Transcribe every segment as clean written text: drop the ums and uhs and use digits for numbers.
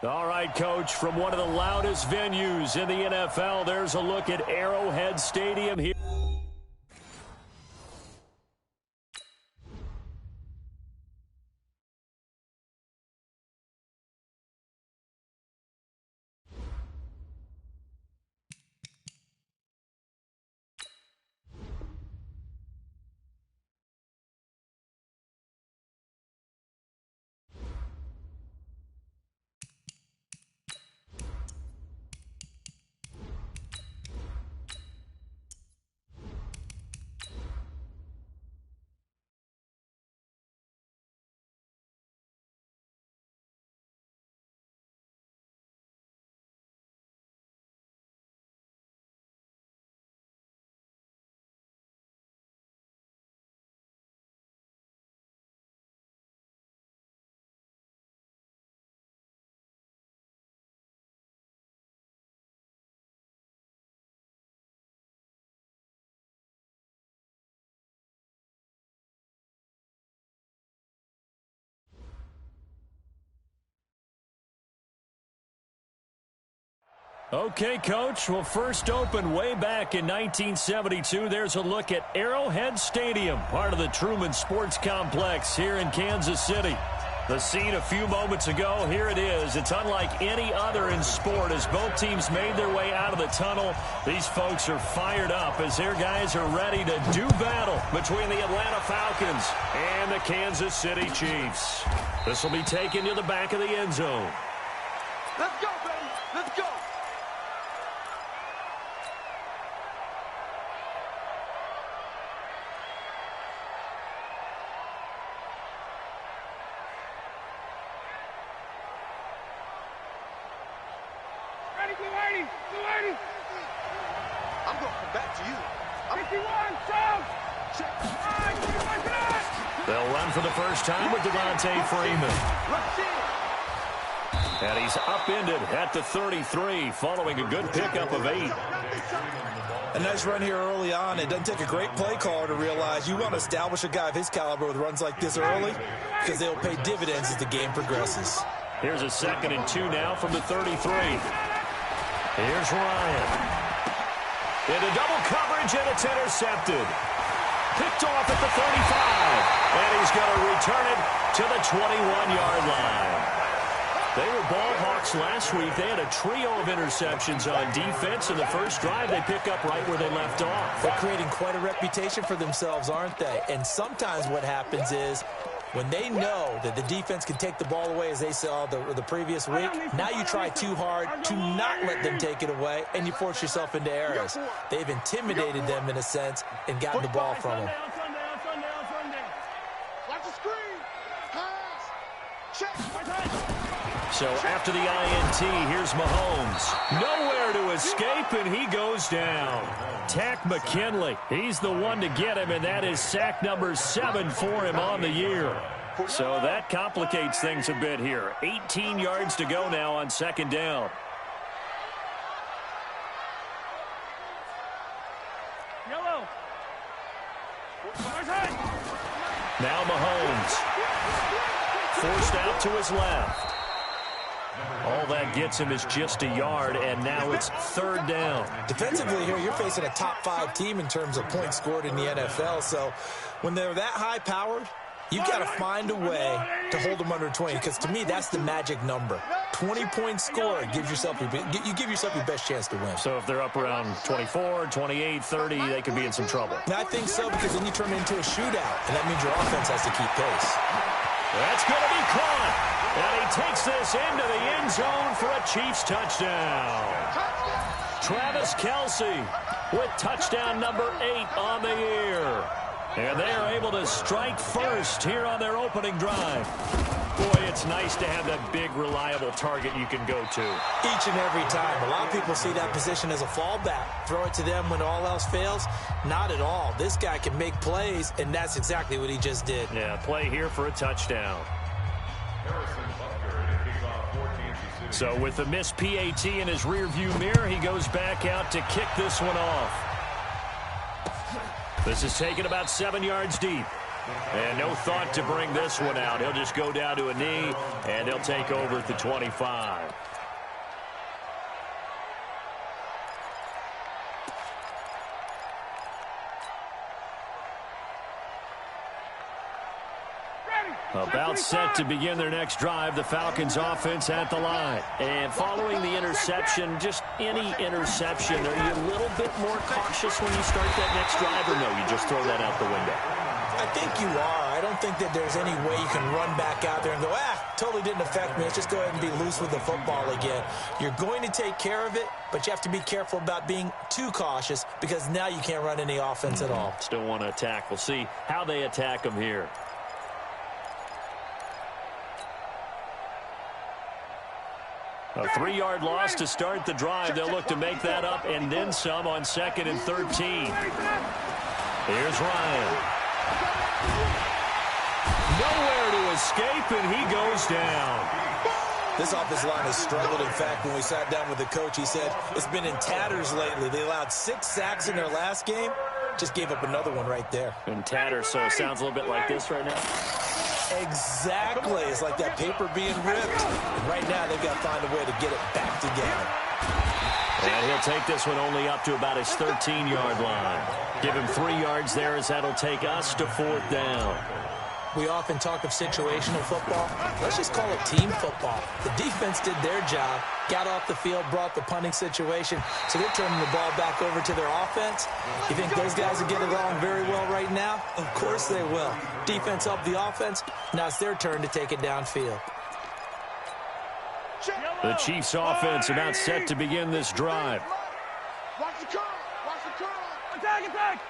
All right, Coach, from one of the loudest venues in the NFL, there's a look at Arrowhead Stadium here. Okay, Coach. Well, first opened way back in 1972. There's a look at Arrowhead Stadium, part of the Truman Sports Complex here in Kansas City. The scene a few moments ago, here it is. It's unlike any other in sport as both teams made their way out of the tunnel. These folks are fired up as their guys are ready to do battle between the Atlanta Falcons and the Kansas City Chiefs. This will be taken to the back of the end zone. Let's go, baby. Let's go. I'm going to come back to you. 51, They'll run for the first time with Devontae Freeman. And he's upended at the 33 following a good pickup of 8. A nice run here early on. It doesn't take a great play caller to realize you want to establish a guy of his caliber with runs like this early because they'll pay dividends as the game progresses. Here's a 2nd and 2 now from the 33. Here's Ryan. Into double coverage, and it's intercepted. Picked off at the 35. And he's going to return it to the 21-yard line. They were ball hawks last week. They had a trio of interceptions on defense. In the first drive, they pick up right where they left off. They're creating quite a reputation for themselves, aren't they? And sometimes what happens is when they know that the defense can take the ball away, as they saw the previous week, now you try too hard to not let them take it away, and you force yourself into errors. They've intimidated them in a sense and gotten the ball from them. So after the INT, here's Mahomes. Nowhere to escape, and he goes down. Tack McKinley, he's the one to get him, and that is sack number 7 for him on the year. So that complicates things a bit here. 18 yards to go now on 2nd down. Now Mahomes. Forced out to his left. All that gets him is just a yard, and now it's 3rd down. Defensively here, you're facing a top 5 team in terms of points scored in the NFL. So when they're that high-powered, you got to find a way to hold them under 20, because to me, that's the magic number. 20 points scored gives yourself you give yourself your best chance to win. So if they're up around 24, 28, 30, they could be in some trouble. I think so, because then you turn it into a shootout, and that means your offense has to keep pace. That's going to be caught. And he takes this into the end zone for a Chiefs touchdown. Travis Kelce with touchdown number 8 on the year. And they are able to strike first here on their opening drive. Boy, it's nice to have that big, reliable target you can go to. Each and every time. A lot of people see that position as a fallback. Throw it to them when all else fails. Not at all. This guy can make plays, and that's exactly what he just did. Yeah, play here for a touchdown. So with the missed PAT in his rearview mirror, he goes back out to kick this one off. This is taken about 7 yards deep. And no thought to bring this one out. He'll just go down to a knee, and they'll take over at the 25. About set to begin their next drive, the Falcons offense at the line. And following the interception, just any interception, are you a little bit more cautious when you start that next drive, or no, you just throw that out the window? I think you are. I don't think that there's any way you can run back out there and go, totally didn't affect me. Let's just go ahead and be loose with the football again. You're going to take care of it, but you have to be careful about being too cautious because now you can't run any offense at all. Still want to attack. We'll see how they attack them here. A 3-yard loss to start the drive. They'll look to make that up and then some on 2nd and 13. Here's Ryan. Nowhere to escape, and he goes down. This offensive line has struggled. In fact, when we sat down with the coach, he said it's been in tatters lately. They allowed 6 sacks in their last game. Just gave up another one right there. In tatters, so it sounds a little bit like this right now. Exactly. It's like that paper being ripped. And right now, they've got to find a way to get it back together. And he'll take this one only up to about his 13-yard line. Give him 3 yards there as that'll take us to 4th down. We often talk of situational football. Let's just call it team football. The defense did their job, got off the field, brought the punting situation, so they're turning the ball back over to their offense. You think those guys will get along very well right now? Of course they will. Defense helped the offense. Now it's their turn to take it downfield. The Chiefs offense about set to begin this drive. Watch the curl. Watch the curl. Attack, attack.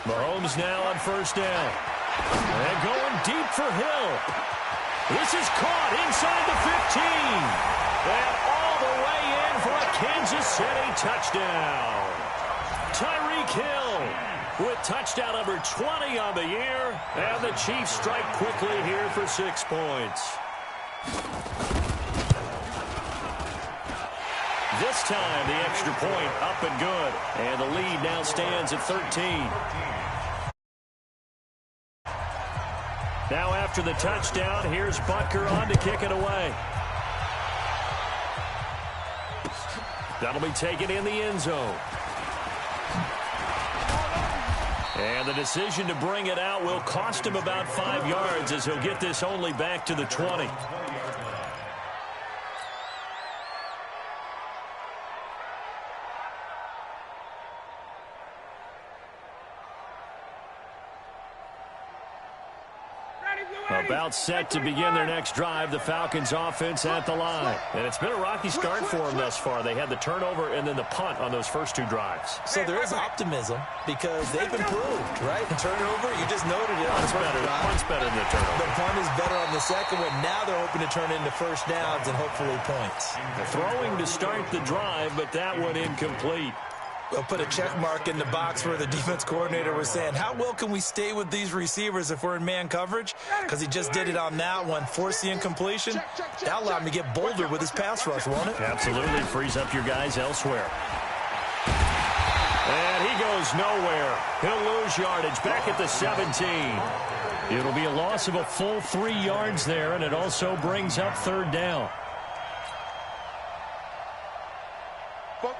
Mahomes now on 1st down. And going deep for Hill. This is caught inside the 15. And all the way in for a Kansas City touchdown. Tyreek Hill with touchdown number 20 on the year. And the Chiefs strike quickly here for 6 points. This time, the extra point up and good. And the lead now stands at 13. Now after the touchdown, here's Butker on to kick it away. That'll be taken in the end zone. And the decision to bring it out will cost him about 5 yards as he'll get this only back to the 20. About set to begin their next drive, the Falcons offense at the line. And it's been a rocky start for them thus far. They had the turnover and then the punt on those first 2 drives. So there is optimism because they've improved, right? The turnover, you just noted it on the first drive. Punt's better than the turnover. The punt is better on the second one. Now they're hoping to turn into first downs and hopefully points. Throwing to start the drive, but that one incomplete. We'll put a check mark in the box where the defense coordinator was saying, how well can we stay with these receivers if we're in man coverage? Because he just did it on that one, force the incompletion. That allowed him to get bolder with his pass rush, won't it? Absolutely. Frees up your guys elsewhere. And he goes nowhere. He'll lose yardage back at the 17. It'll be a loss of a full 3 yards there, and it also brings up 3rd down.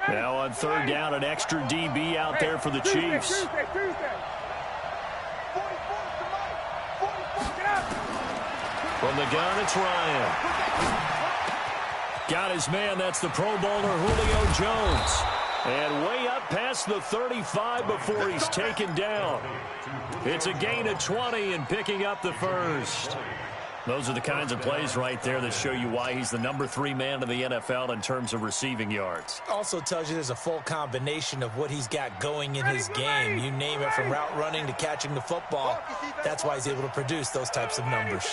Now on 3rd down, an extra DB out there for the Chiefs. From the gun, it's Ryan. Got his man. That's the Pro Bowler Julio Jones. And way up past the 35 before he's taken down. It's a gain of 20 and picking up the first. Those are the kinds of plays right there that show you why he's the number 3 man in the NFL in terms of receiving yards. Also tells you there's a full combination of what he's got going in his game. You name it, from route running to catching the football. That's why he's able to produce those types of numbers.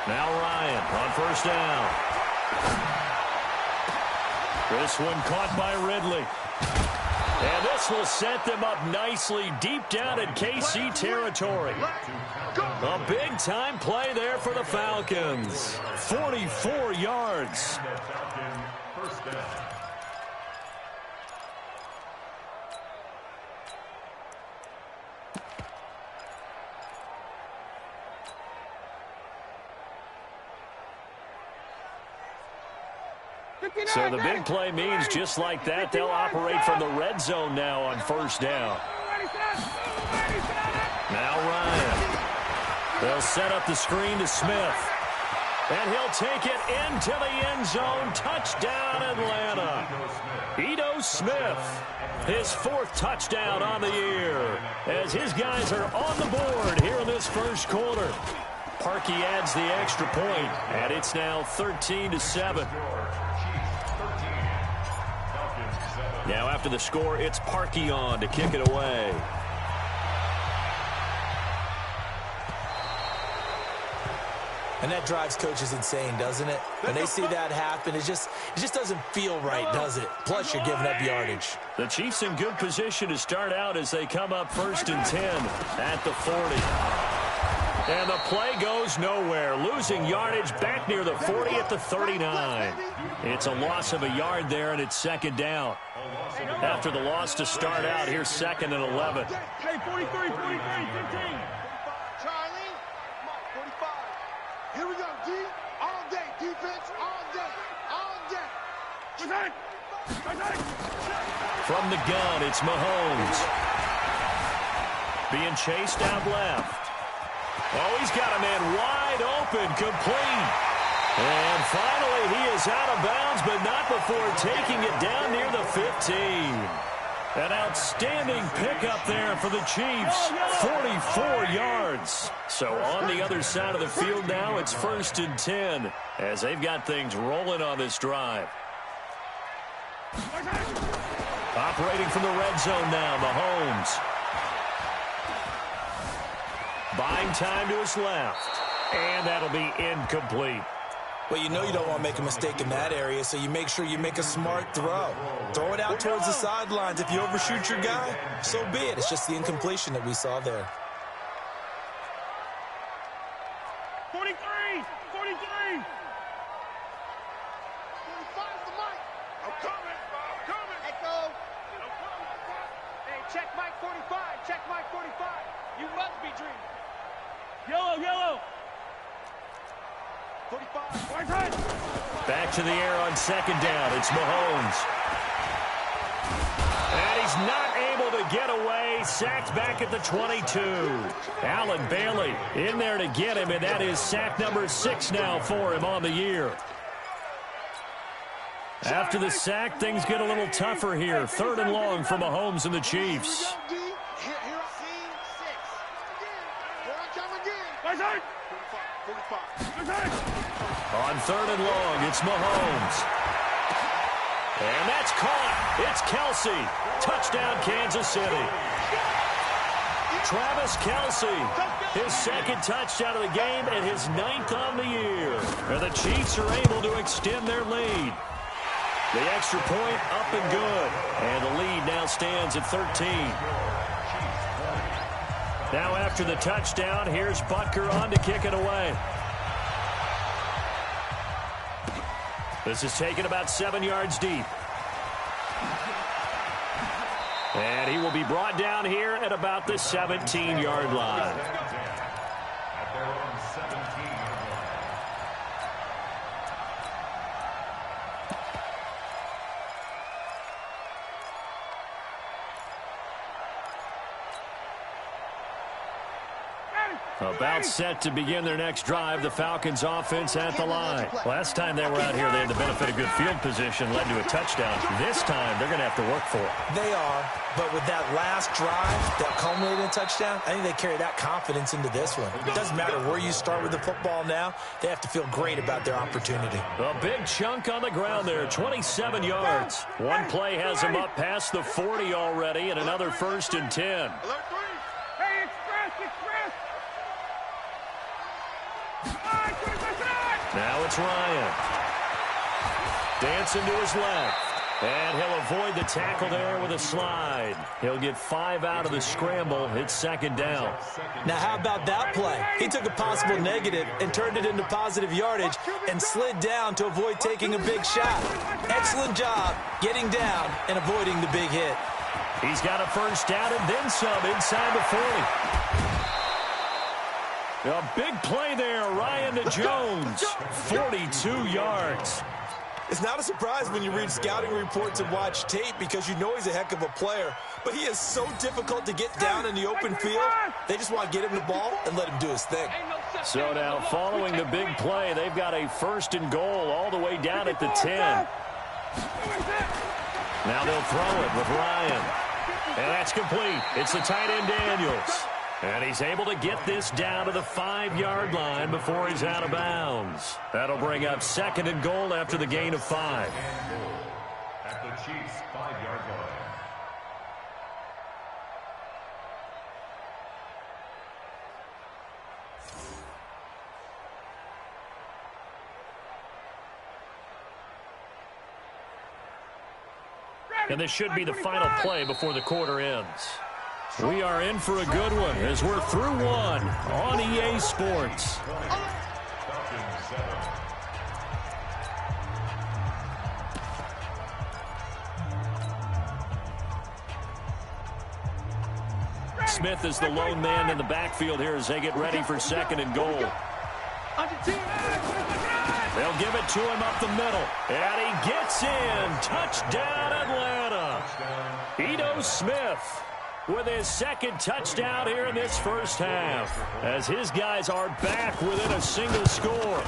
Now Ryan on 1st down. This one caught by Ridley. And this will set them up nicely deep down in KC territory. A big-time play there for the Falcons. 44 yards. So the big play means just like that, they'll operate from the red zone now on first down. Now Ryan. They'll set up the screen to Smith. And he'll take it into the end zone. Touchdown, Atlanta. Ito Smith, his 4th touchdown on the year, as his guys are on the board here in this first quarter. Parkey adds the extra point, and it's now 13-7. Now after the score, it's Parkey on to kick it away. And that drives coaches insane, doesn't it? When they see that happen, it just doesn't feel right, does it? Plus, you're giving up yardage. The Chiefs in good position to start out as they come up 1st and 10 at the 40. And the play goes nowhere. Losing yardage back near the 40 at the 39. It's a loss of a yard there, and it's 2nd down. After the loss to start out, here's 2nd and 11. Hey, 43, 15. Charlie, 45. Here we go, D. All day. Defense, all day. All day. From the gun, it's Mahomes. Being chased out left. Oh, he's got a man wide open, complete. And finally, he is out of bounds, but not before taking it down near the 15. An outstanding pickup there for the Chiefs, 44 yards. So on the other side of the field now, it's 1st and 10, as they've got things rolling on this drive. Operating from the red zone now, Mahomes. Buying time to his left, and that'll be incomplete. Well, you know you don't want to make a mistake in that area, so you make sure you make a smart throw. Throw it out towards the sidelines. If you overshoot your guy, so be it. It's just the incompletion that we saw there. 43. 45 the mic. I'm coming. Echo. Hey, check Mike 45. Check Mike 45. You must be dreaming. Yellow. 45. Back to the air on 2nd down. It's Mahomes. And he's not able to get away. Sacked back at the 22. Allen Bailey in there to get him, and that is sack number 6 now for him on the year. After the sack, things get a little tougher here. 3rd and long for Mahomes and the Chiefs. On 3rd and long, it's Mahomes. And that's caught. It's Kelsey. Touchdown, Kansas City. Travis Kelsey, his 2nd touchdown of the game and his 9th on the year. And the Chiefs are able to extend their lead. The extra point up and good. And the lead now stands at 13. Now after the touchdown, here's Butker on to kick it away. This is taken about 7 yards deep. And he will be brought down here at about the 17-yard line. About set to begin their next drive, the Falcons offense at the line. Last time they were out here, they had the benefit of good field position, led to a touchdown. This time, they're going to have to work for it. They are, but with that last drive that culminated in a touchdown, I think they carry that confidence into this one. It doesn't matter where you start with the football now. They have to feel great about their opportunity. A big chunk on the ground there, 27 yards. One play has them up past the 40 already, and another 1st and 10. Now it's Ryan. Dancing to his left. And he'll avoid the tackle there with a slide. He'll get 5 out of the scramble. It's 2nd down. Now, how about that play? He took a possible negative and turned it into positive yardage and slid down to avoid taking a big shot. Excellent job getting down and avoiding the big hit. He's got a 1st down and then some inside the 40. A big play there, Ryan to Jones, 42 yards. It's not a surprise when you read scouting reports and watch tape because you know he's a heck of a player. But he is so difficult to get down in the open field. They just want to get him the ball and let him do his thing. So now following the big play, they've got a 1st and goal all the way down at the 10. Now they'll throw it with Ryan. And that's complete. It's the tight end Daniels. And he's able to get this down to the 5-yard line before he's out of bounds. That'll bring up 2nd and goal after the gain of 5. At the Chiefs' 5-yard line. And this should be the final play before the quarter ends. We are in for a good one as we're through one on EA Sports. Smith is the lone man in the backfield here as they get ready for 2nd and goal. They'll give it to him up the middle. And he gets in. Touchdown, Atlanta. Ito Smith with his 2nd touchdown here in this first half, as his guys are back within a single score.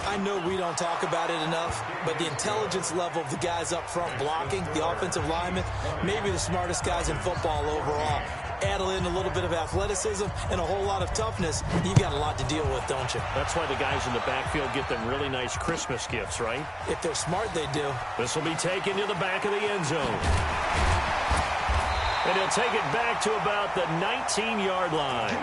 I know we don't talk about it enough, but the intelligence level of the guys up front blocking, the offensive linemen, maybe the smartest guys in football overall. Add in a little bit of athleticism and a whole lot of toughness, you got a lot to deal with, don't you? That's why the guys in the backfield get them really nice Christmas gifts, right? If they're smart, they do. This will be taken to the back of the end zone. And he'll take it back to about the 19-yard line.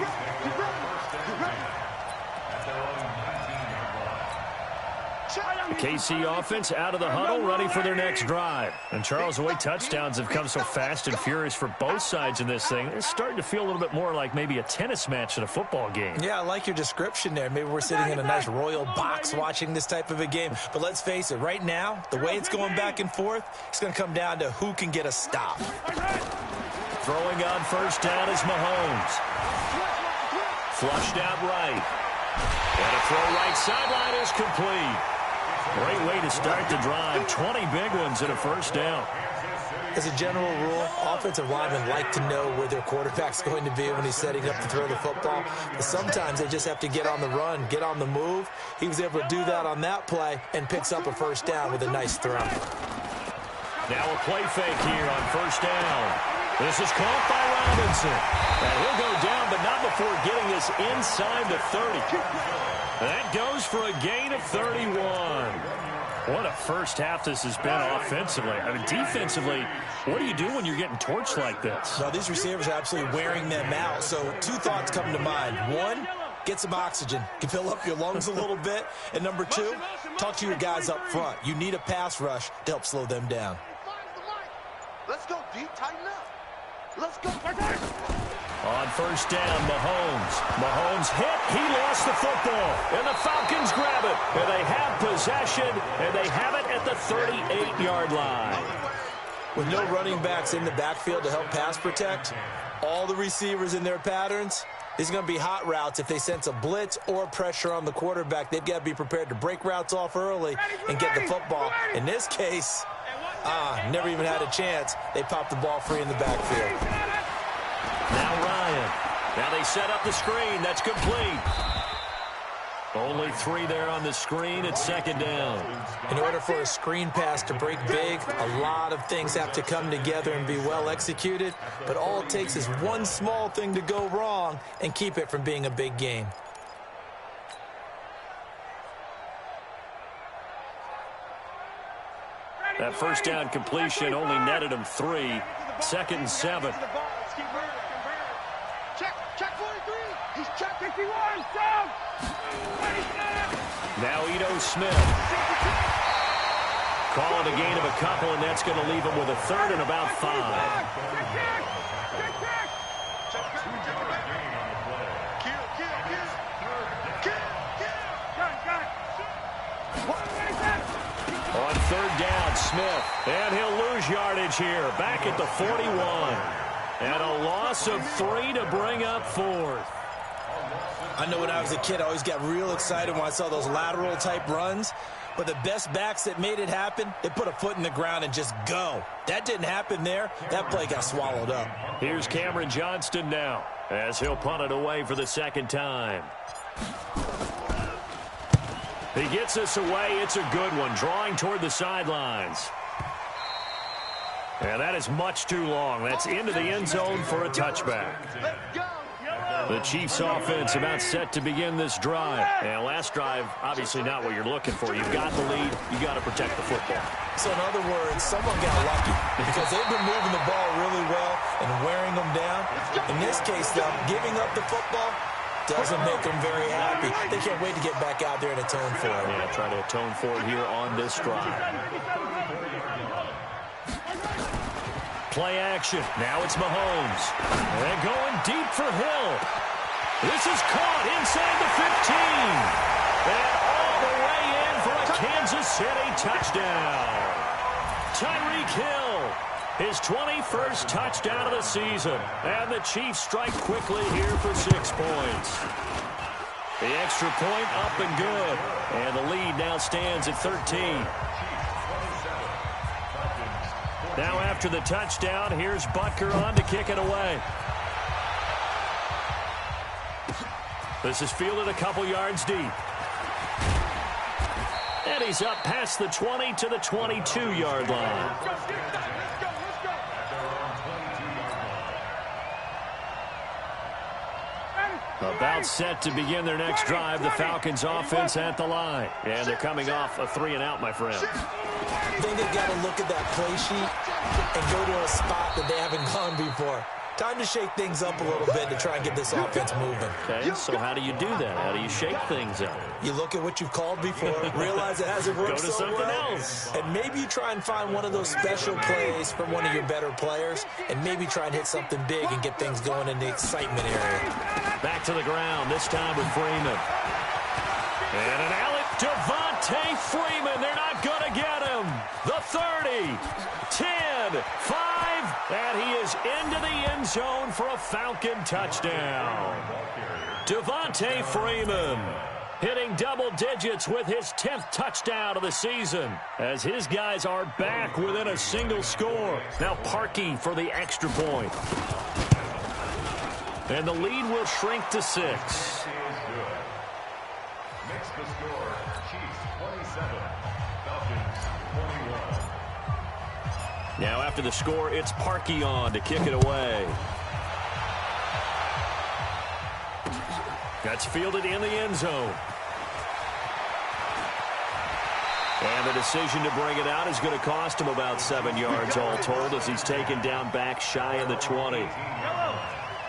The KC offense out of the huddle, ready for their next drive. And Charles, the way touchdowns have come so fast and furious for both sides in this thing, it's starting to feel a little bit more like maybe a tennis match in a football game. Yeah, I like your description there. Maybe we're sitting in a nice royal box watching this type of a game. But let's face it, right now, the way it's going back and forth, it's going to come down to who can get a stop. Throwing on 1st down is Mahomes. Flushed out right. And a throw right sideline is complete. Great way to start the drive. 20 big ones and a 1st down. As a general rule, offensive linemen like to know where their quarterback's going to be when he's setting up to throw the football. But sometimes they just have to get on the run, get on the move. He was able to do that on that play and picks up a 1st down with a nice throw. Now a play fake here on 1st down. This is caught by Robinson. And he'll go down, but not before getting this inside the 30. That goes for a gain of 31. What a first half this has been offensively. I mean, defensively, what do you do when you're getting torched like this? Well, these receivers are absolutely wearing them out. So 2 thoughts come to mind. 1, get some oxygen. Can fill up your lungs a little bit. And number 2, talk to your guys up front. You need a pass rush to help slow them down. Let's go, D. Tighten up. Let's go. On 1st down, Mahomes. Mahomes hit. He lost the football. And the Falcons grab it. And they have possession. And they have it at the 38-yard line. With no running backs in the backfield to help pass protect, all the receivers in their patterns, these are going to be hot routes. If they sense a blitz or pressure on the quarterback, they've got to be prepared to break routes off early and get the football. In this case, never even had a chance. They popped the ball free in the backfield. Now Ryan. Now they set up the screen. That's complete. Only 3 there on the screen at 2nd down. In order for a screen pass to break big, a lot of things have to come together and be well executed. But all it takes is one small thing to go wrong and keep it from being a big game. That 1st down completion only netted him 3. 2nd and 7. Check 43. He's check 51. Down. Now Ito Smith. Call it a gain of a couple, and that's going to leave him with a 3rd and about 5. On 3rd down, Smith. And he'll lose yardage here. Back at the 41. And a loss of 3 to bring up 4th. I know when I was a kid, I always got real excited when I saw those lateral type runs. But the best backs that made it happen, they put a foot in the ground and just go. That didn't happen there. That play got swallowed up. Here's Cameron Johnston now as he'll punt it away for the second time. He gets us away. It's a good one, drawing toward the sidelines. And that is much too long. That's into the end zone for a touchback. The Chiefs offense about set to begin this drive. And last drive, obviously not what you're looking for. You've got the lead. You've got to protect the football. So in other words, someone got lucky because they've been moving the ball really well and wearing them down. In this case, though, giving up the football doesn't make them very happy. They can't wait to get back out there and atone for it. Yeah, try to atone for it here on this drive. Play action. Now it's Mahomes. And going deep for Hill. This is caught inside the 15. And all the way in for a Kansas City touchdown. Tyreek Hill, his 21st touchdown of the season. And the Chiefs strike quickly here for 6 points. The extra point up and good. And the lead now stands at 13. Now after the touchdown, here's Butker on to kick it away. This is fielded a couple yards deep. And he's up past the 20 to the 22-yard line. About set to begin their next drive, the Falcons offense at the line. And they're coming off a 3-and-out, my friend. I think they've got to look at that play sheet and go to a spot that they haven't gone before. Time to shake things up a little bit to try and get this offense moving. Okay, so how do you do that? How do you shake things up? You look at what you've called before, realize it hasn't worked Go to so something well, else. and maybe you try and find one of those special plays from one of your better players, and maybe try and hit something big and get things going in the excitement area. Back to the ground, this time with Freeman. And an alley. Devontae Freeman, they're not going to get him. The 30, 10, 5, and he is into the end zone for a Falcon touchdown. Devontae Freeman hitting double digits with his 10th touchdown of the season as his guys are back within a single score. Now Parkey for the extra point. And the lead will shrink to 6. Makes the score Chiefs 27, Falcons 21. Now after the score, it's Parkey on to kick it away. That's fielded in the end zone. And the decision to bring it out is going to cost him about 7 yards all told as he's taken down back shy of the 20.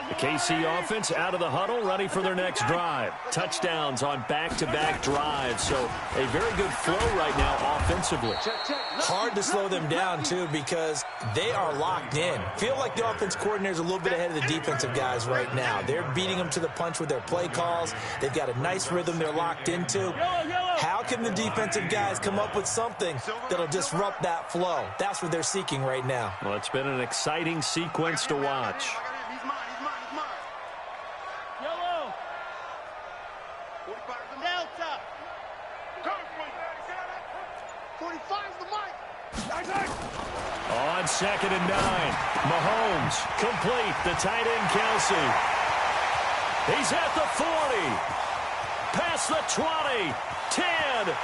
The KC offense out of the huddle, ready for their next drive. Touchdowns on back-to-back drives, so a very good flow right now offensively. Hard to slow them down, too, because they are locked in. Feel like the offense coordinator's a little bit ahead of the defensive guys right now. They're beating them to the punch with their play calls. They've got a nice rhythm they're locked into. How can the defensive guys come up with something that'll disrupt that flow? That's what they're seeking right now. Well, it's been an exciting sequence to watch. On 2nd and 9, Mahomes complete, the tight end Kelsey. He's at the 40, past the 20, 10, and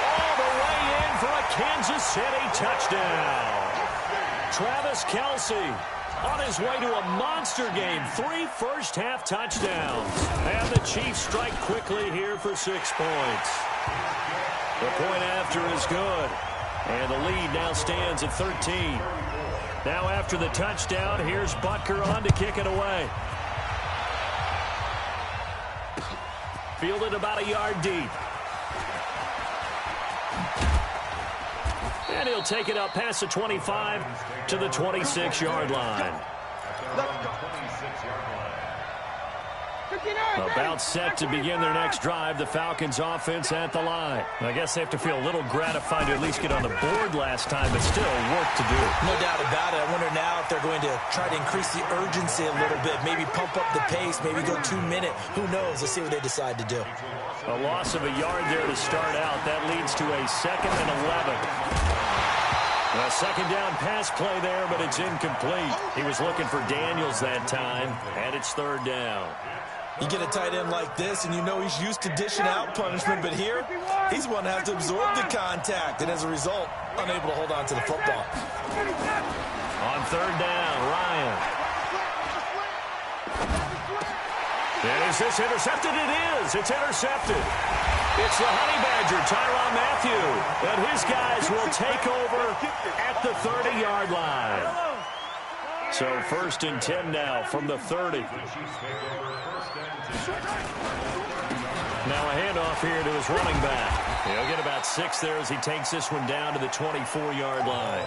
all the way in for a Kansas City touchdown. Travis Kelsey on his way to a monster game, 3 first-half touchdowns. And the Chiefs strike quickly here for 6 points. The point after is good. And the lead now stands at 13. Now after the touchdown, here's Butker on to kick it away. Fielded about a yard deep. And he'll take it up past the 25 to the 26-yard line. About set to begin their next drive, the Falcons offense at the line. I guess they have to feel a little gratified to at least get on the board last time, but still work to do. No doubt about it. I wonder now if they're going to try to increase the urgency a little bit, maybe pump up the pace, maybe go 2-minute. Who knows? Let's see what they decide to do. A loss of a yard there to start out. That leads to a 2nd and 11. A second down pass play there, but it's incomplete. He was looking for Daniels that time, and it's 3rd down. You get a tight end like this, and you know he's used to dishing out punishment, but here, he's one that has to absorb the contact, and as a result, unable to hold on to the football. On 3rd down, Ryan. And is this intercepted? It is. It's intercepted. It's the Honey Badger, Tyrann Mathieu, and his guys will take over at the 30-yard line. So 1st and 10 now from the 30. Now a handoff here to his running back. He'll get about 6 there as he takes this one down to the 24-yard line.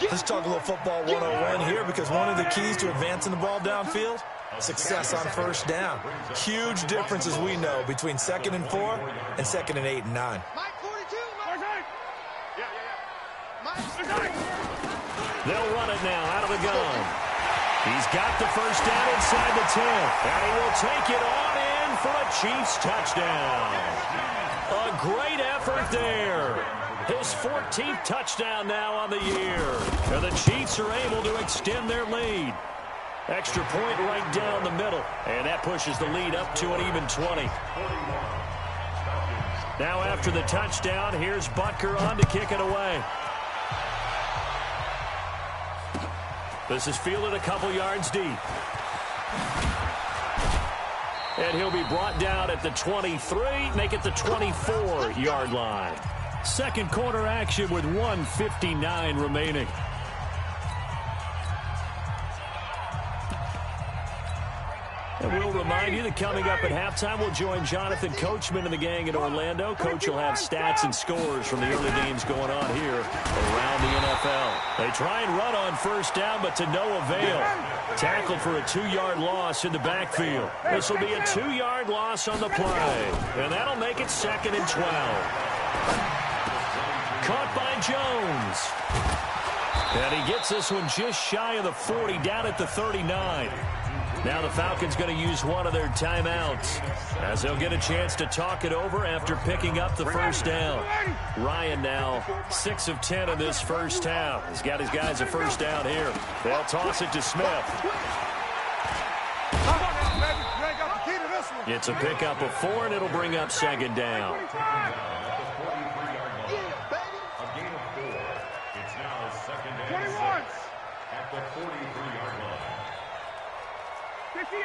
Let's talk a little football 101 here, because one of the keys to advancing the ball downfield, success on 1st down. Huge difference, as we know, between 2nd and 4 and 2nd and 8 and 9. They'll run it now out of the gun. He's got the 1st down inside the 10, and he will take it on in for a Chiefs touchdown. A great effort there. His 14th touchdown now on the year. And the Chiefs are able to extend their lead. Extra point right down the middle, and that pushes the lead up to an even 20. Now after the touchdown, here's Butker on to kick it away. This is fielded a couple yards deep. And he'll be brought down at the 23, make it the 24-yard line. Second quarter action with 1:59 remaining. And we'll remind you that coming up at halftime, we'll join Jonathan Coachman and the gang in Orlando. Coach will have stats and scores from the early games going on here around the NFL. They try and run on 1st down, but to no avail. Tackled for a 2-yard loss in the backfield. This will be a 2-yard loss on the play. And that'll make it 2nd and 12. Caught by Jones. And he gets this one just shy of the 40, down at the 39. Now the Falcons going to use one of their timeouts, as they'll get a chance to talk it over after picking up the 1st down. Ryan now 6 of 10 in this 1st half. He's got his guys a 1st down here. They'll toss it to Smith. It's a pickup of 4, and it'll bring up 2nd down. A gain of 4. It's now 2nd and 6 at the 43-yard line. 58.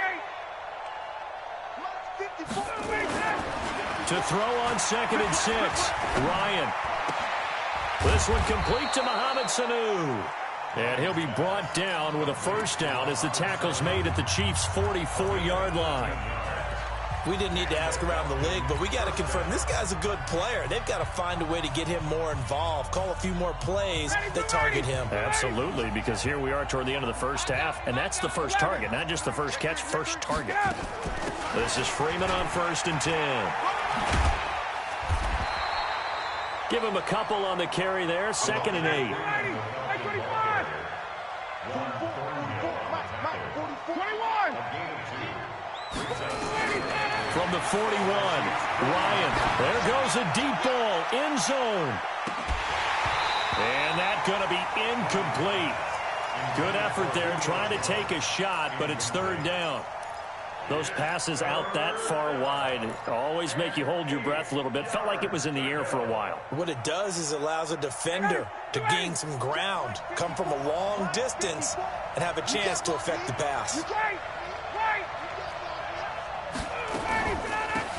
To throw on 2nd and 6. Ryan. This one complete to Mohamed Sanu. And he'll be brought down with a 1st down as the tackle's made at the Chiefs' 44-yard line. We didn't need to ask around the league, but we got to confirm this guy's a good player. They've got to find a way to get him more involved, call a few more plays that target him. Absolutely, because here we are toward the end of the 1st half, and that's the first target, not just the first catch, first target. This is Freeman on 1st and 10. Give him a couple on the carry there, 2nd and 8. 21. From the 41, Ryan. There goes a deep ball, end zone. And that's going to be incomplete. Good effort there trying to take a shot, but it's 3rd down. Those passes out that far wide always make you hold your breath a little bit. Felt like it was in the air for a while. What it does is it allows a defender to gain some ground, come from a long distance, and have a chance to affect the pass.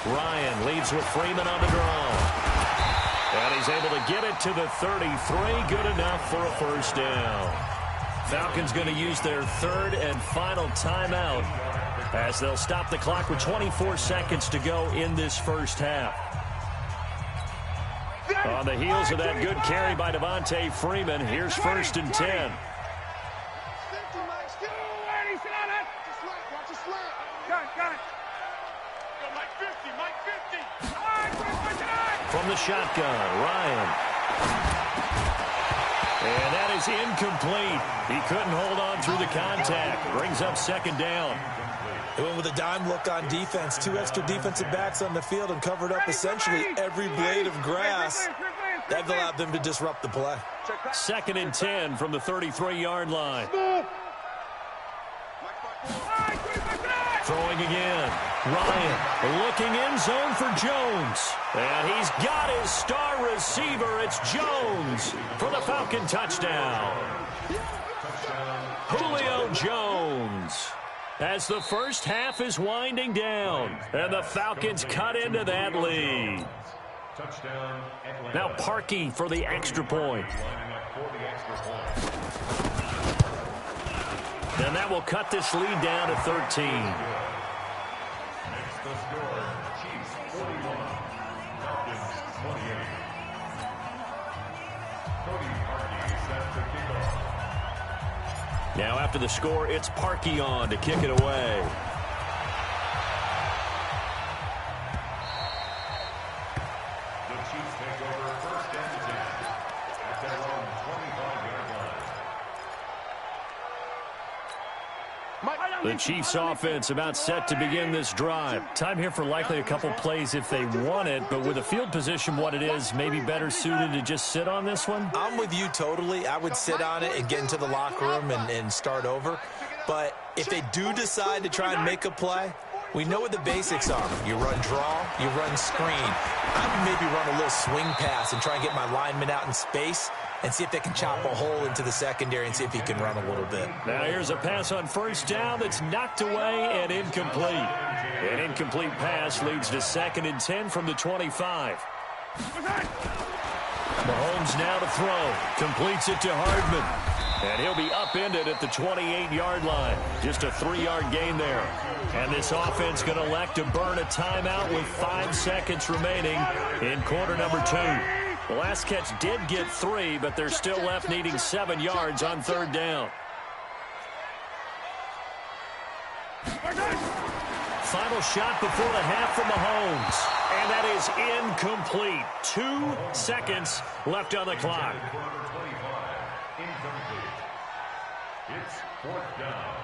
Ryan leads with Freeman on the draw. And he's able to get it to the 33. Good enough for a 1st down. Falcons going to use their 3rd and final timeout as they'll stop the clock with 24 seconds to go in this 1st half. On the heels of that good carry by Devontae Freeman, here's 1st and 10. Gun. from the shotgun. Ryan. And that is incomplete. He couldn't hold on through the contact. Brings up second down. They went with a dime look on defense. 2 extra defensive backs on the field and covered up essentially every blade of grass. That allowed them to disrupt the play. 2nd and 10 from the 33-yard line. Throwing again. Ryan looking end zone for Jones. And he's got his star receiver. It's Jones for the Falcon touchdown. Julio Jones. As the first half is winding down. And the Falcons cut into that lead. Now Parkey for the extra point. And that will cut this lead down to 13. Next the score, Chiefs 41, Falcons 28. Cody Parkey set to kick off. Now after the score, it's Parkey on to kick it away. The Chiefs take over 1st and 10 at their own 25-yard line. The Chiefs offense about set to begin this drive. Time here for likely a couple plays if they want it, but with the field position what it is, maybe better suited to just sit on this one? I'm with you totally. I would sit on it and get into the locker room and start over. But if they do decide to try and make a play, we know what the basics are. You run draw, you run screen. I would maybe run a little swing pass and try and get my lineman out in space and see if they can chop a hole into the secondary and see if he can run a little bit. Now here's a pass on first down that's knocked away and incomplete. An incomplete pass leads to 2nd and 10 from the 25. Mahomes now to throw. Completes it to Hardman. And he'll be upended at the 28-yard line. Just a 3-yard gain there. And this offense going to elect to burn a timeout with 5 seconds remaining in quarter number 2. The last catch did get 3, but they're still left needing 7 yards on 3rd down. Final shot before the half from Mahomes. And that is incomplete. 2 seconds left on the clock. Incomplete. It's 4th down.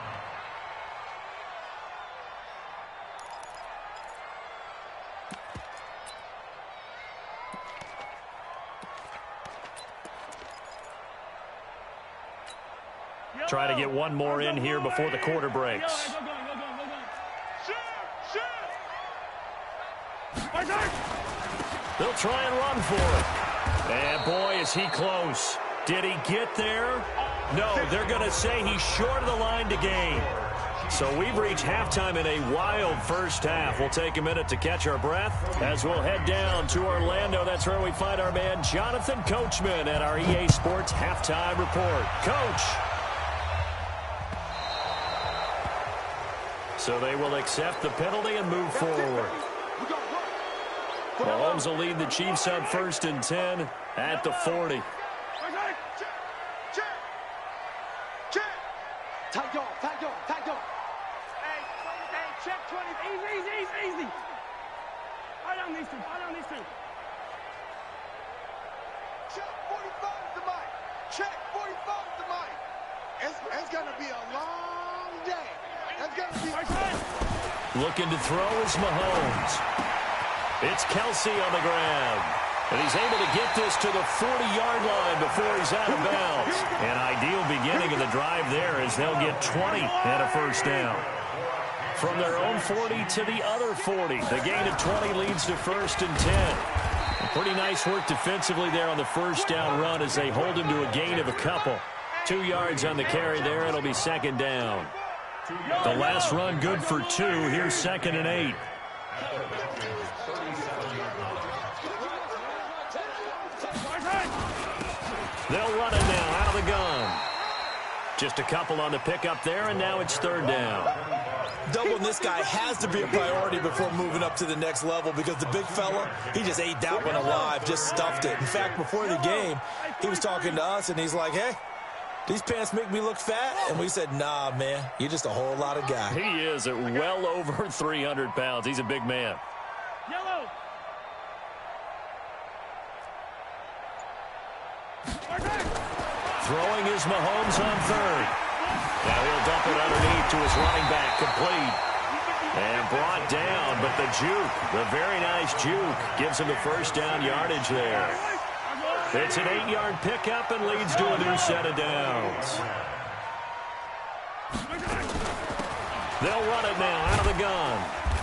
Try to get one more in here before the quarter breaks. They'll try and run for it. And boy, is he close. Did he get there? No, they're going to say he's short of the line to gain. So we've reached halftime in a wild first half. We'll take a minute to catch our breath as we'll head down to Orlando. That's where we find our man Jonathan Coachman at our EA Sports Halftime Report. Coach. So they will accept the penalty and move forward. Mahomes will lead the Chiefs on 1st and 10 at the 40. Tight dog, tight dog, tight dog. Hey, check 20. Easy. I don't need to. Check 45 is the mic. Check 45 is the mic. It's going to be a long day. It's going to be... Looking to throw is Mahomes. It's Kelsey on the ground. And he's able to get this to the 40-yard line before he's out of bounds. An ideal beginning of the drive there as they'll get 20 and a first down. From their own 40 to the other 40. The gain of 20 leads to 1st and 10. Pretty nice work defensively there on the first down run as they hold him to a gain of a couple. 2 yards on the carry there. It'll be 2nd down. The last run good for 2. Here's 2nd and 8. They'll run it now out of the gun. Just a couple on the pickup there, and now it's 3rd down. Doubling this guy has to be a priority before moving up to the next level because the big fella, he just ate that one alive, just stuffed it. In fact, before the game, he was talking to us, and he's like, hey, these pants make me look fat? And we said, nah, man, you're just a whole lot of guy. He is at well over 300 pounds. He's a big man. Yellow. Throwing is Mahomes on third. Now he'll dump it underneath to his running back, complete. And brought down, but the juke, the very nice juke, gives him the first down yardage there. It's an 8-yard pickup and leads to a new set of downs. They'll run it now out of the gun.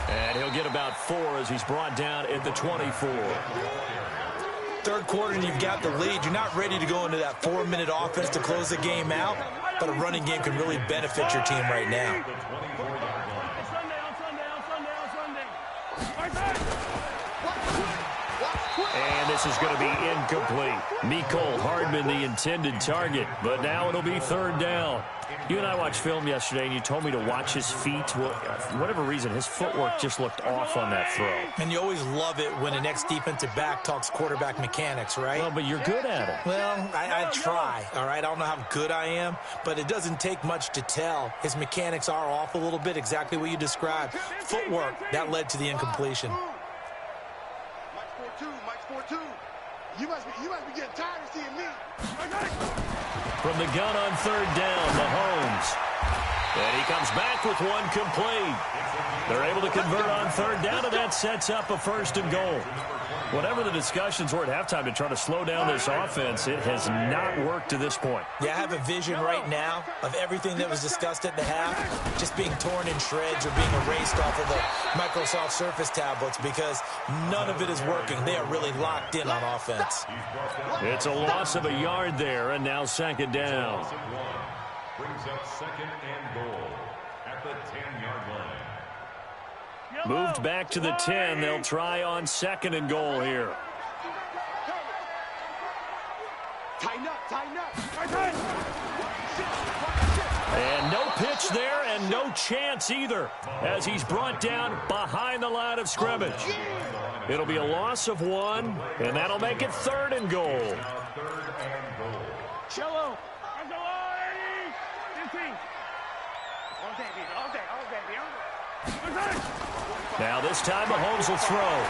And he'll get about 4 as he's brought down at the 24. Third quarter and you've got the lead. You're not ready to go into that 4-minute offense to close the game out, but a running game can really benefit your team right now. And this is going to be incomplete. Mecole Hardman, the intended target, but now it'll be third down. You and I watched film yesterday, and you told me to watch his feet. Well, for whatever reason, his footwork just looked off on that throw. And you always love it when an ex-defensive back talks quarterback mechanics, right? Well, but you're good at it. Well, I try, all right? I don't know how good I am, but it doesn't take much to tell. His mechanics are off a little bit, exactly what you described. Footwork, that led to the incompletion. Mike 4-2. You must be getting tired of seeing me. From the gun on third down, Mahomes. And he comes back with one complete. They're able to convert on third down, and that sets up a first and goal. Whatever the discussions were at halftime to try to slow down this offense, it has not worked to this point. Yeah, I have a vision right now of everything that was discussed at the half just being torn in shreds or being erased off of the Microsoft Surface tablets because none of it is working. They are really locked in on offense. It's a loss of a yard there, and now second down. Brings up second and goal at the 10-yard line. Moved back to the 10. They'll try on second and goal here. Tighten up. And no pitch there and no chance either as he's brought down behind the line of scrimmage. It'll be a loss of 1, and that'll make it third and goal. Cello. Now this time Mahomes will throw.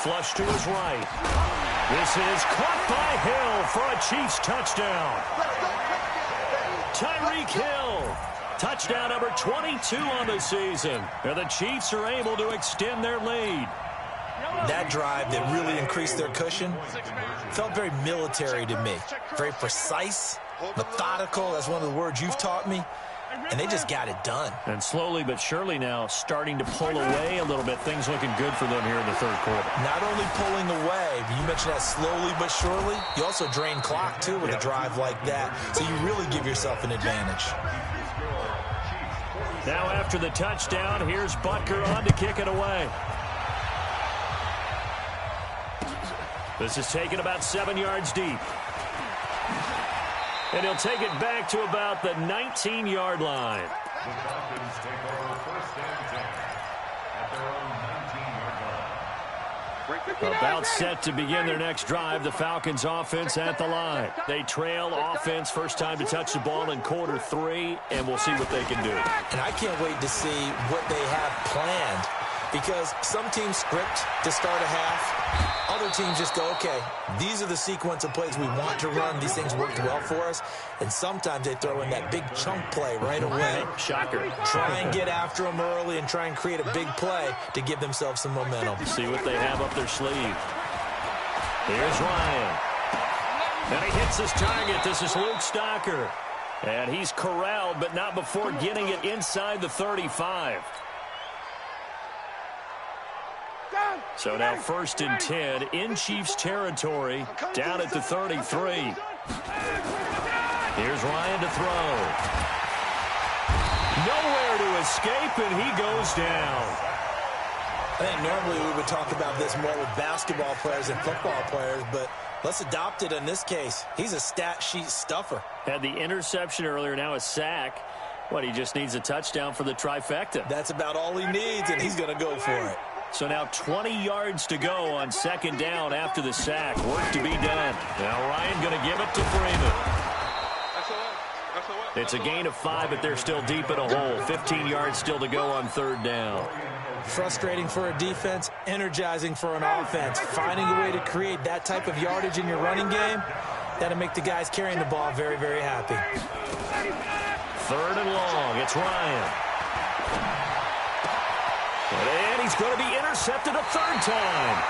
Flush to his right. This is caught by Hill for a Chiefs touchdown. Tyreek Hill. Touchdown number 22 on the season. And the Chiefs are able to extend their lead. That drive that really increased their cushion felt very military to me. Very precise, methodical. That's one of the words you've taught me. And they just got it done. And slowly but surely now starting to pull away a little bit. Things looking good for them here in the third quarter. Not only pulling away, but you mentioned that slowly but surely. You also drain clock, too, with a drive like that. So you really give yourself an advantage. Now after the touchdown, here's Butker on to kick it away. This is taken about 7 yards deep. And he'll take it back to about the 19-yard line. The Falcons take over first and 10 at their own 19-yard line. About set to begin their next drive, the Falcons offense at the line. They trail offense, first time to touch the ball in quarter 3, and we'll see what they can do. And I can't wait to see what they have planned because some teams script to start a half. Other teams just go, okay, these are the sequence of plays we want to run. These things worked well for us. And sometimes they throw in that big chunk play right away. Shocker. Try and get after them early and try and create a big play to give themselves some momentum. See what they have up their sleeve. Here's Ryan. And he hits his target. This is Luke Stocker. And he's corralled, but not before getting it inside the 35. So now first and 10 in Chiefs territory, down at the 33. Here's Ryan to throw. Nowhere to escape, and he goes down. I think normally we would talk about this more with basketball players and football players, but let's adopt it in this case. He's a stat sheet stuffer. Had the interception earlier, now a sack. What, he just needs a touchdown for the trifecta. That's about all he needs, and he's going to go for it. So now 20 yards to go on second down after the sack. Work to be done. Now Ryan going to give it to Freeman. It's a gain of 5, but they're still deep in a hole. 15 yards still to go on third down. Frustrating for a defense, energizing for an offense. Finding a way to create that type of yardage in your running game, That'll make the guys carrying the ball very, very happy. 3rd and long. It's Ryan. And he's going to be intercepted a 3rd time.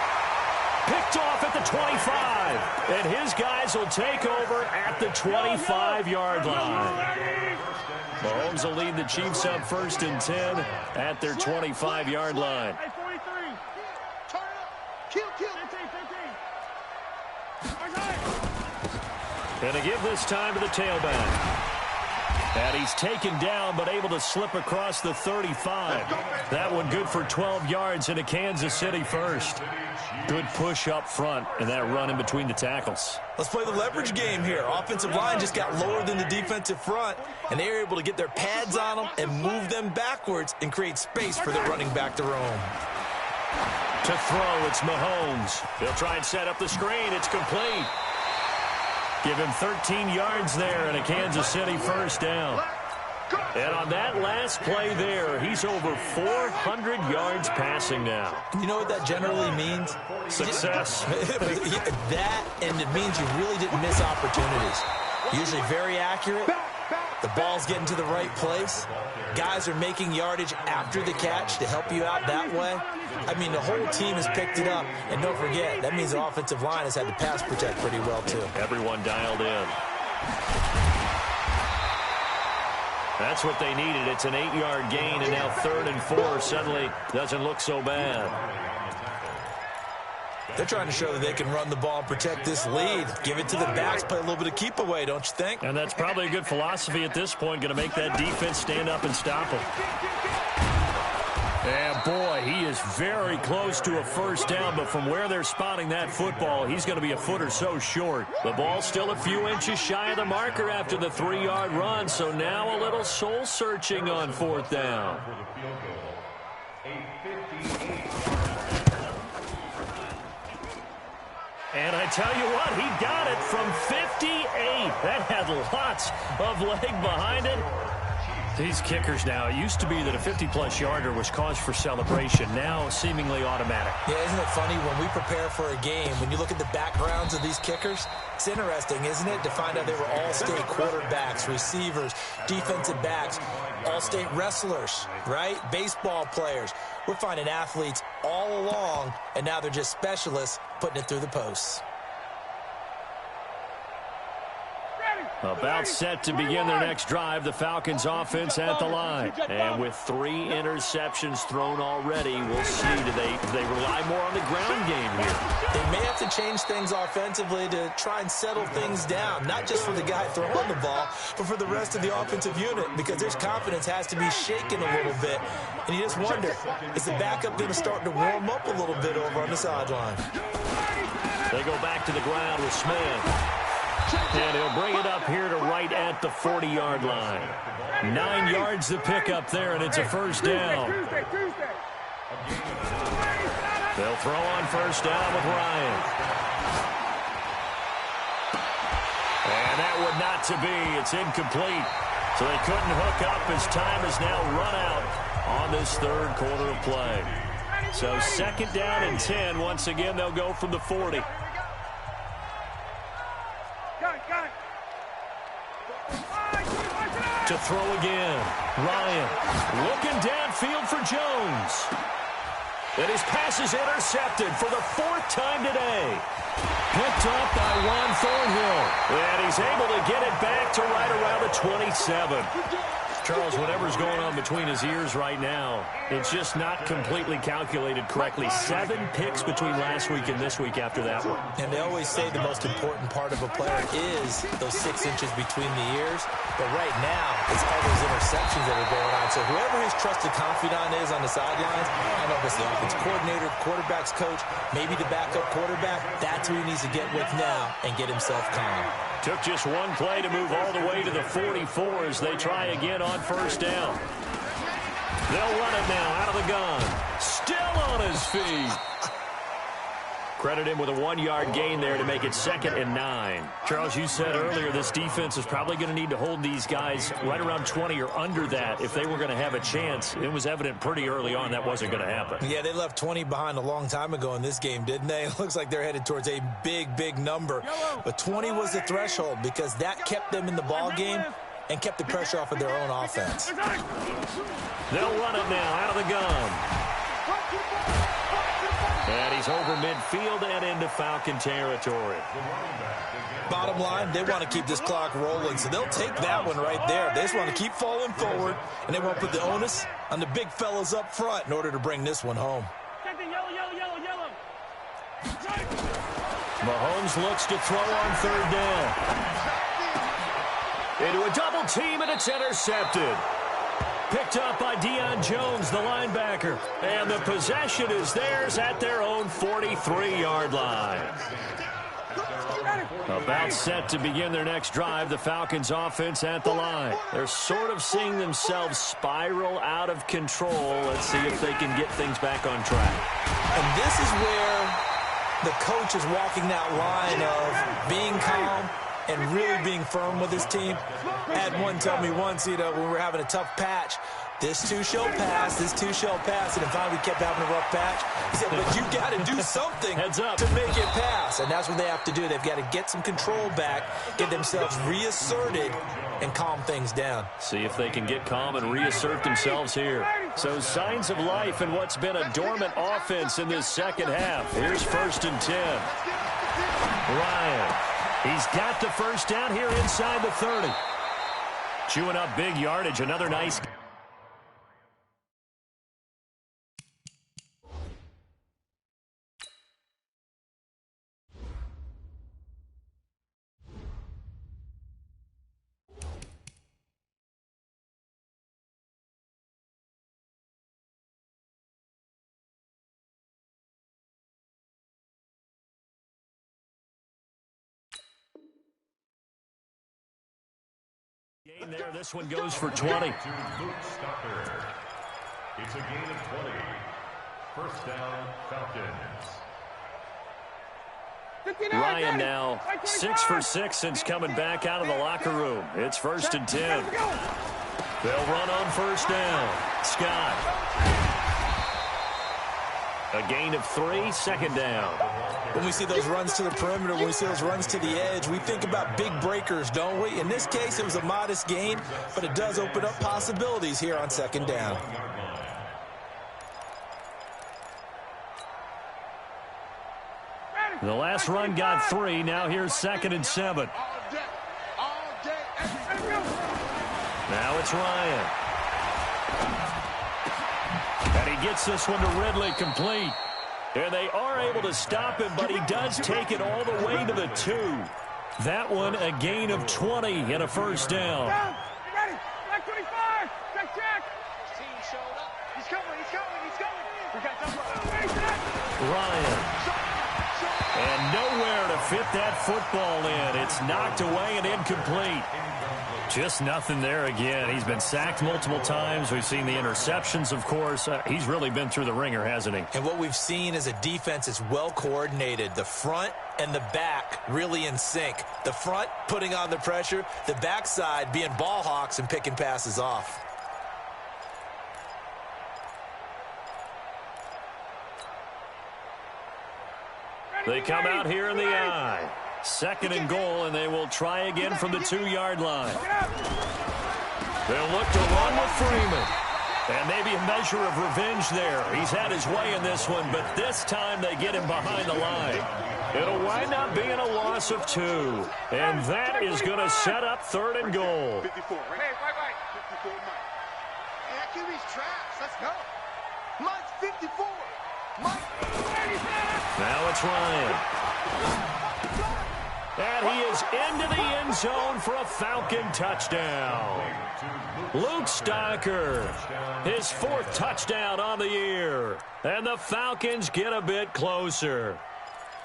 Picked off at the 25. And his guys will take over at the 25-yard line. Mahomes will lead the Chiefs up 1st and 10 at their 25-yard line. Going to give this time to the tailback. And he's taken down, but able to slip across the 35. That one good for 12 yards into Kansas City 1st. Good push up front, and that run in between the tackles. Let's play the leverage game here. Offensive line just got lower than the defensive front, and they were able to get their pads on them and move them backwards and create space for the running back to roam. To throw, it's Mahomes. He'll try and set up the screen. It's complete. Give him 13 yards there and a Kansas City 1st down. And on that last play there, he's over 400 yards passing now. You know what that generally means? Success. That, and it means you really didn't miss opportunities. Usually very accurate. The ball's getting to the right place. Guys are making yardage after the catch to help you out that way. I mean, the whole team has picked it up. And don't forget, that means the offensive line has had to pass protect pretty well, too. Everyone dialed in. That's what they needed. It's an 8-yard gain, and now 3rd and 4 suddenly doesn't look so bad. They're trying to show that they can run the ball and protect this lead. Give it to the backs, play a little bit of keep away, don't you think? And that's probably a good philosophy at this point, going to make that defense stand up and stop him. And boy, he is very close to a 1st down, but from where they're spotting that football, he's going to be a foot or so short. The ball's still a few inches shy of the marker after the 3-yard run, so now a little soul-searching on 4th down. And I tell you what, he got it from 58. That had lots of leg behind it. These kickers now, it used to be that a 50-plus yarder was cause for celebration. Now, seemingly automatic. Yeah, isn't it funny when we prepare for a game, when you look at the backgrounds of these kickers, it's interesting, isn't it, to find out they were all-state quarterbacks, receivers, defensive backs, all-state wrestlers, right? Baseball players. We're finding athletes all along, and now they're just specialists putting it through the posts. About set to begin their next drive, the Falcons offense at the line. And with 3 interceptions thrown already, we'll see, do they rely more on the ground game here? They may have to change things offensively to try and settle things down, not just for the guy throwing the ball, but for the rest of the offensive unit, because their confidence has to be shaken a little bit. And you just wonder, is the backup going to start to warm up a little bit over on the sideline? They go back to the ground with Smith. And he'll bring it up here to right at the 40-yard line. 9 yards to pick up there, and it's a 1st down. They'll throw on 1st down with Ryan. And that would not to be. It's incomplete. So they couldn't hook up as time has now run out on this 3rd quarter of play. So 2nd down and 10. Once again, they'll go from the 40. To throw again. Ryan looking downfield for Jones. And his pass is intercepted for the 4th time today. Picked up by Juan Thornhill. And he's able to get it back to right around the 27. Charles, whatever's going on between his ears right now, it's just not completely calculated correctly. 7 picks between last week and this week after that one. And they always say the most important part of a player is those 6 inches between the ears. But right now, it's all those interceptions that are going on. So whoever his trusted confidant is on the sidelines, I don't know if it's the offense coordinator, quarterback's coach, maybe the backup quarterback, that's who he needs to get with now and get himself calm. Took just one play to move all the way to the 44 as they try again on 1st down. They'll run it now out of the gun. Still on his feet. Credit him with a 1-yard gain there to make it 2nd and 9. Charles, you said earlier this defense is probably going to need to hold these guys right around 20 or under that if they were going to have a chance. It was evident pretty early on that wasn't going to happen. Yeah, they left 20 behind a long time ago in this game, didn't they? It looks like they're headed towards a big, big number. But 20 was the threshold because that kept them in the ball game and kept the pressure off of their own offense. They'll run it now out of the gun. And he's over midfield and into Falcon territory. Bottom line, they want to keep this clock rolling, so they'll take that one right there. They just want to keep falling forward, and they won't put the onus on the big fellas up front in order to bring this one home. Mahomes looks to throw on 3rd down. Into a double team, and it's intercepted. Picked up by Deion Jones, the linebacker. And the possession is theirs at their own 43-yard line. About set to begin their next drive, the Falcons offense at the line. They're sort of seeing themselves spiral out of control. Let's see if they can get things back on track. And this is where the coach is walking that line of being calm and really being firm with his team. I had one tell me once, when we were having a tough patch, this too shall pass, this too shall pass, and finally we kept having a rough patch. He said, but you got to do something to make it pass, and that's what they have to do. They've got to get some control back, get themselves reasserted, and calm things down. See if they can get calm and reassert themselves here. So signs of life in what's been a dormant offense in this second half. Here's 1st and 10. Ryan. He's got the first down here inside the 30. Chewing up big yardage. Another nice. Gain there. This one goes for 20. It's a gain of 20. First down, Falcons. Ryan now 6 for 6 since coming back out of the locker room. It's 1st and 10. They'll run on 1st down. Scott. A gain of 3, 2nd down. When we see those runs to the perimeter, when we see those runs to the edge, we think about big breakers, don't we? In this case, it was a modest gain, but it does open up possibilities here on 2nd down. The last run got 3. Now here's 2nd and 7. Now it's Ryan. And he gets this one to Ridley complete. And they are able to stop him, but he does take it all the way to the 2. That one a gain of 20 and a 1st down. Ready? Black 25. Check. Team showed up. He's coming. We got Ryan. And nowhere to fit that football in. It's knocked away and incomplete. Just nothing there again. He's been sacked multiple times. We've seen the interceptions, of course. He's really been through the ringer, hasn't he? And what we've seen is a defense that's well coordinated. The front and the back really in sync. The front putting on the pressure. The backside being ball hawks and picking passes off. They come out here in the eye. 2nd and goal, and they will try again from the 2-yard line. They'll look to run with Freeman. And maybe a measure of revenge there. He's had his way in this one, but this time they get him behind the line. It'll wind up being a loss of 2. And that is going to set up 3rd and goal. 54, right? 54, Mike. Hey, that QB's trash. Let's go. Mike's 54. Mike. Now it's Ryan. And he is into the end zone for a Falcon touchdown. Luke Stocker, his 4th touchdown on the year. And the Falcons get a bit closer.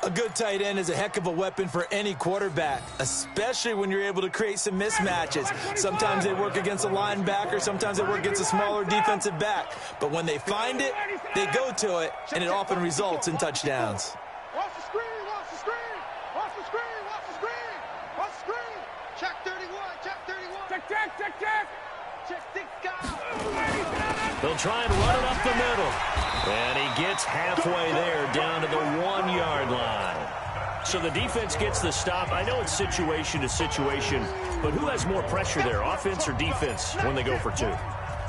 A good tight end is a heck of a weapon for any quarterback, especially when you're able to create some mismatches. Sometimes they work against a linebacker, sometimes they work against a smaller defensive back. But when they find it, they go to it, and it often results in touchdowns. Watch the They'll try and run it up the middle. And he gets halfway there down to the 1-yard line. So the defense gets the stop. I know it's situation to situation, but who has more pressure there, offense or defense, when they go for 2?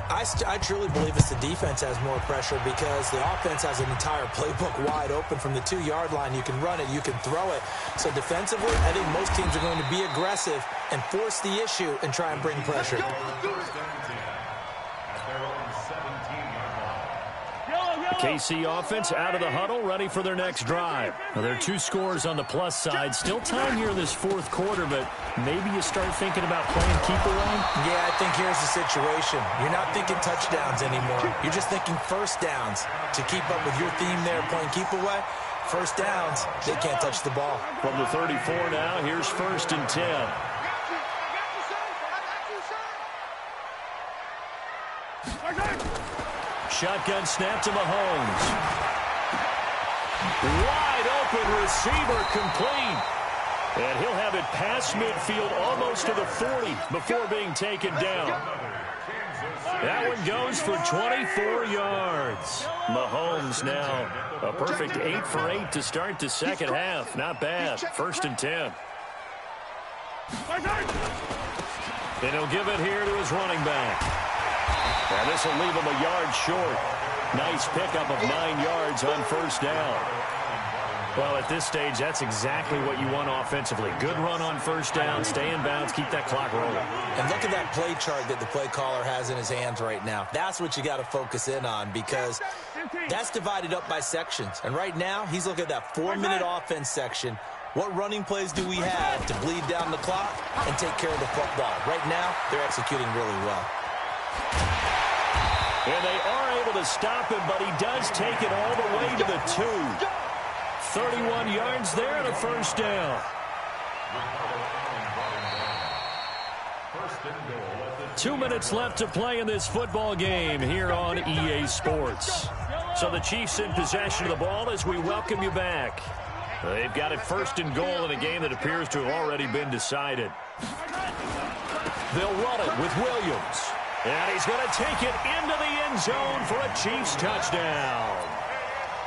I truly believe it's the defense has more pressure because the offense has an entire playbook wide open from the 2-yard line. You can run it, you can throw it. So defensively, I think most teams are going to be aggressive and force the issue and try and bring pressure. KC offense out of the huddle, ready for their next drive. Now, there are 2 scores on the plus side. Still time here in this 4th quarter, but maybe you start thinking about playing keep away? Yeah, I think here's the situation. You're not thinking touchdowns anymore. You're just thinking first downs. To keep up with your theme there, playing keep away, first downs, they can't touch the ball. From the 34 now, here's 1st and 10. Shotgun snap to Mahomes. Wide open receiver complete. And he'll have it past midfield almost to the 40 before being taken down. That one goes for 24 yards. Mahomes now a perfect 8 for 8 to start the second half. Not bad. 1st and 10. And he'll give it here to his running back. And this will leave him a yard short. Nice pickup of 9 yards on 1st down. Well, at this stage, that's exactly what you want offensively. Good run on 1st down, stay in bounds, keep that clock rolling. And look at that play chart that the play caller has in his hands right now. That's what you got to focus in on because that's divided up by sections. And right now, he's looking at that 4-minute offense section. What running plays do we have to bleed down the clock and take care of the football? Right now, they're executing really well. And they are able to stop him, but he does take it all the way to the 2. 31 yards there and a 1st down. 2 minutes left to play in this football game here on EA Sports. So the Chiefs in possession of the ball as we welcome you back. They've got it 1st and goal in a game that appears to have already been decided. They'll run it with Williams. And he's going to take it into the end zone for a Chiefs touchdown.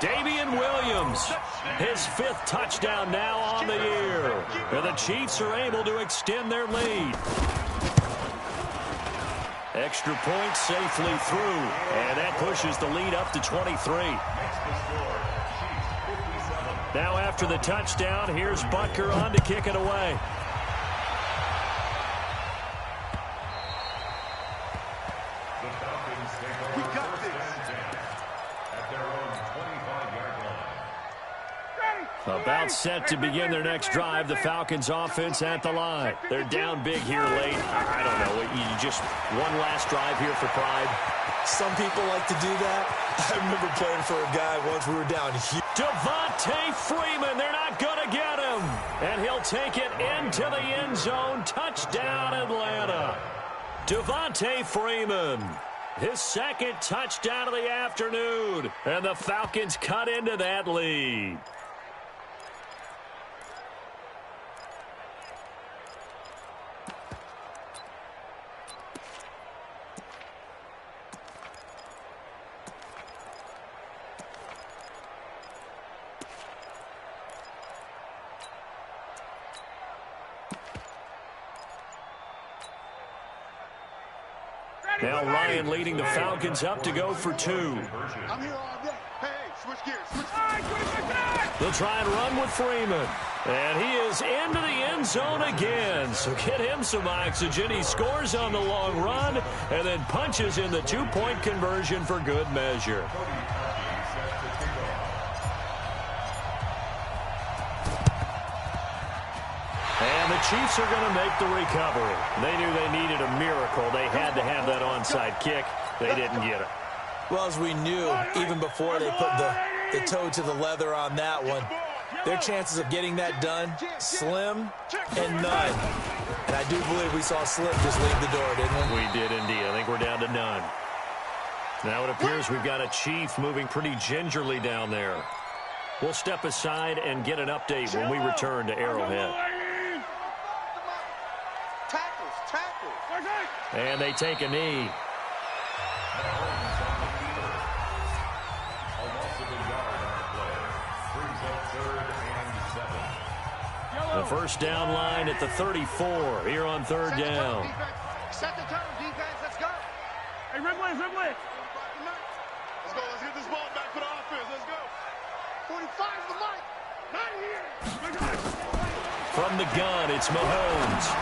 Damian Williams, his 5th touchdown now on the year. And the Chiefs are able to extend their lead. Extra point safely through. And that pushes the lead up to 23. Now after the touchdown, here's Butker on to kick it away. About set to begin their next drive. The Falcons offense at the line. They're down big here late. I don't know. You just one last drive here for pride. Some people like to do that. I remember playing for a guy once we were down here. Devontae Freeman. They're not going to get him. And he'll take it into the end zone. Touchdown, Atlanta. Devontae Freeman. His 2nd touchdown of the afternoon. And the Falcons cut into that lead. Now Ryan leading the Falcons up to go for 2. I'm here all day. Hey, switch gears. They'll try and run with Freeman. And he is into the end zone again. So get him some oxygen. He scores on the long run and then punches in the 2-point conversion for good measure. And the Chiefs are going to make the recovery. They knew they needed a miracle. They had to have that onside kick. They didn't get it. Well, as we knew, even before they put the toe to the leather on that one, their chances of getting that done, slim and none. And I do believe we saw Slim just leave the door, didn't we? We did indeed. I think we're down to none. Now it appears we've got a Chief moving pretty gingerly down there. We'll step aside and get an update when we return to Arrowhead. Tackles. And they take a knee. The first down line at the 34 here on third down. Set the tone, defense. Let's go. Hey, red blitz, red blitz. Let's go. Let's get this ball back for the offense. Let's go. 45's the mic. Not here. From the gun, it's Mahomes.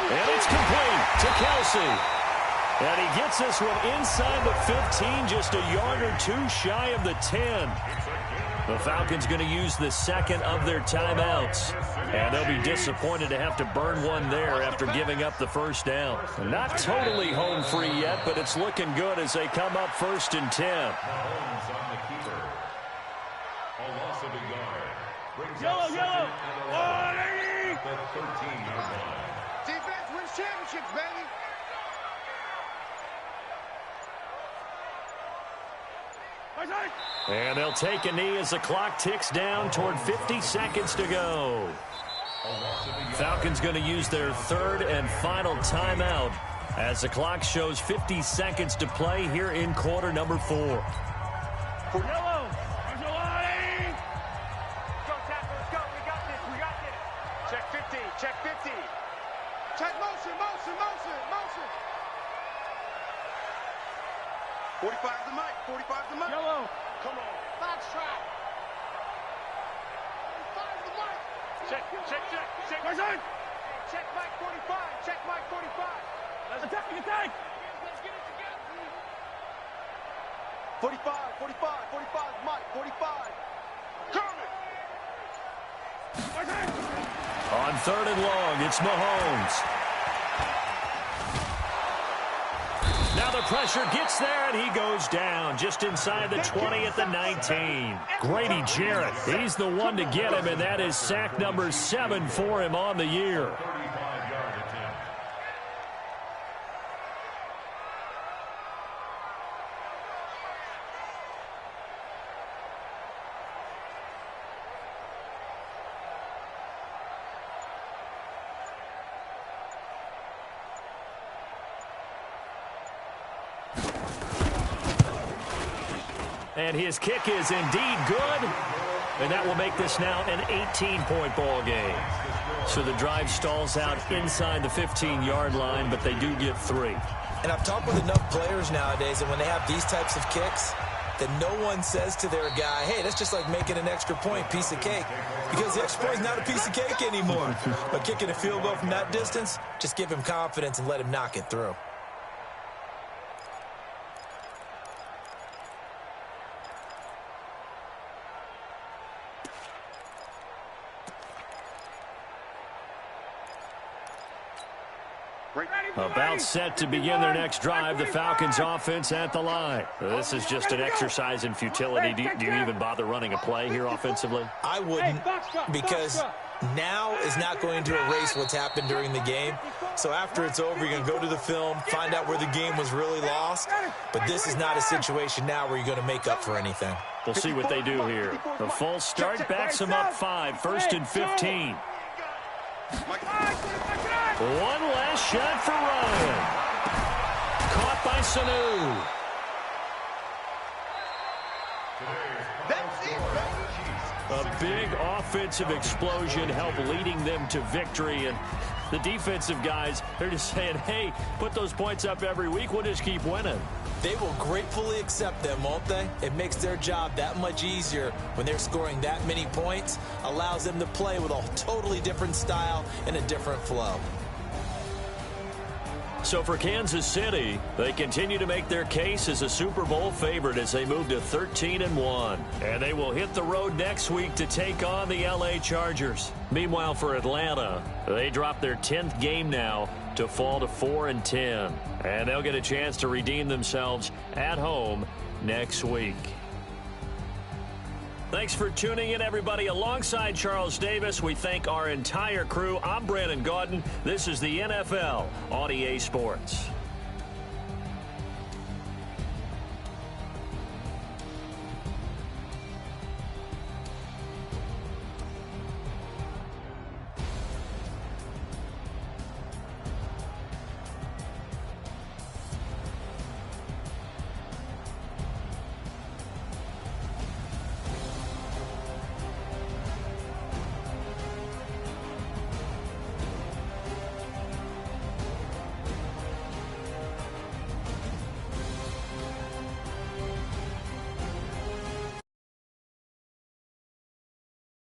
And it's complete to Kelsey. And he gets this one inside the 15, just a yard or two shy of the 10. The Falcons going to use the second of their timeouts. And they'll be disappointed to have to burn one there after giving up the first down. Not totally home free yet, but it's looking good as they come up 1st and 10. Mahomes on the keeper. A loss of a yard. Brings Yellow, up yellow. At the 13-yard line. Defense wins championships, baby. And they'll take a knee as the clock ticks down toward 50 seconds to go. Falcons going to use their third and final timeout as the clock shows 50 seconds to play here in quarter number 4. Yellow. There's a line. Go, Tapper. Let's go. We got this. We got this. Check 50. Check 50. Check motion, motion, motion, motion. 45's the mic. 45's the mic. Yellow. Come on. Box track. 45's the mic. Check. Check mic 45. Check mic 45. Attack. 45 mic 45. Coming. On third and long, it's Mahomes. Now the pressure gets there, and he goes down just inside the 20 at the 19. Grady Jarrett, he's the one to get him, and that is sack number 7 for him on the year. 35-yard attempt. And his kick is indeed good. And that will make this now an 18-point ball game. So the drive stalls out inside the 15-yard line, but they do get 3. And I've talked with enough players nowadays, and when they have these types of kicks, that no one says to their guy, hey, that's just like making an extra point, piece of cake. Because the extra point is not a piece of cake anymore. But kicking a field goal from that distance, just give him confidence and let him knock it through. About set to begin their next drive, the Falcons offense at the line. This is just an exercise in futility. Do you even bother running a play here offensively? I wouldn't, because now is not going to erase what's happened during the game. So after it's over, you're going to go to the film, find out where the game was really lost. But this is not a situation now where you're going to make up for anything. We'll see what they do here. The false start backs them up 5, 1st and 15. One last shot for Ryan. Caught by Sanu. A big offensive explosion helped leading them to victory. And the defensive guys, they're just saying, hey, put those points up every week. We'll just keep winning. They will gratefully accept them, won't they? It makes their job that much easier when they're scoring that many points. Allows them to play with a totally different style and a different flow. So for Kansas City, they continue to make their case as a Super Bowl favorite as they move to 13-1. And they will hit the road next week to take on the LA Chargers. Meanwhile, for Atlanta, they drop their 10th game now to fall to 4-10. And they'll get a chance to redeem themselves at home next week. Thanks for tuning in, everybody. Alongside Charles Davis, we thank our entire crew. I'm Brandon Gaudin. This is the NFL on EA Sports.